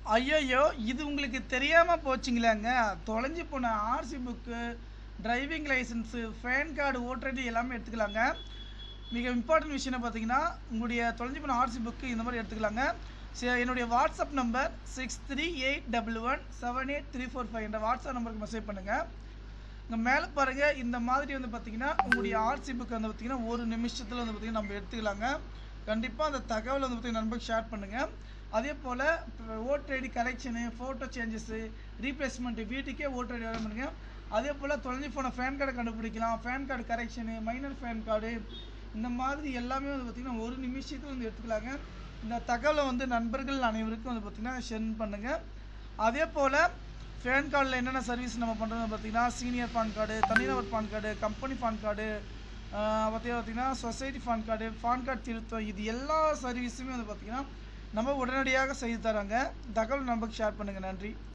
ஐயையோ! இது உங்களுக்கு தெரியாம போச்சுங்களேங்க. தொலைஞ்சு போன RC book, driving licence, PAN card, voter ID எல்லாமே எடுத்துக்கலாங்க. மிக இம்பார்ட்டன்ட் விஷயம் என்ன பார்த்தீங்கன்னா, உங்களுடைய தொலைஞ்சு போன ஆர்சி புக்கு இந்த மாரி எடுத்துக்கலாங்க. என்னுடைய வாட்ஸ்அப் நம்பர் 6381178345 என்ற வாட்ஸ்அப் நம்பருக்கு மெசேஜ் பண்ணுங்க. இங்க மேல பாருங்க, இந்த மாதிரி வந்து பார்த்தீங்கன்னா, உங்களுடைய ஆர்சி புக் வந்து பார்த்தீங்கன்னா, 1 நிமிஷத்துல வந்து பார்த்தீங்கன்னா நம்ம எடுத்துக்கலாங்க. கண்டிப்பா அந்த தகவல வந்து பார்த்தீங்கன்னா நண்பர்களுக்கு ஷேர் பண்ணுங்க. அதேபோல voter ID correction, photo changes, replacement வீட்டுக்கே ஓட்டர் ஐடி வர பண்ணுங்க. அதேபோல தொலைஞ்சு போன பேன் கார்டை கண்டுபிடிக்கலாம். PAN card correction, minor PAN card இந்த மாதிரி எல்லாமே வந்து பார்த்தீங்கன்னா 1 நிமிஷத்துல வந்து எடுத்துக்கலாங்க. இந்த தகவலை வந்து நண்பர்கள் அனைவருக்கும் வந்து பார்த்தீங்கன்னா ஷேர் பண்ணுங்க. அதேபோல பேன் கார்டில் என்னென்ன சர்வீஸ் நம்ம பண்ணுறோம்னு பார்த்தீங்கன்னா, சீனியர் பான் கார்டு, தனிநபர் PAN card, company PAN card, பார்த்தீங்கன்னா சொசைட்டி பான் கார்டு திருத்தம், இது எல்லா சர்வீஸுமே வந்து பார்த்தீங்கன்னா நம்ம உடனடியாக செய்து தராங்க. தகவல் நமக்கு ஷேர் பண்ணுங்கள். நன்றி.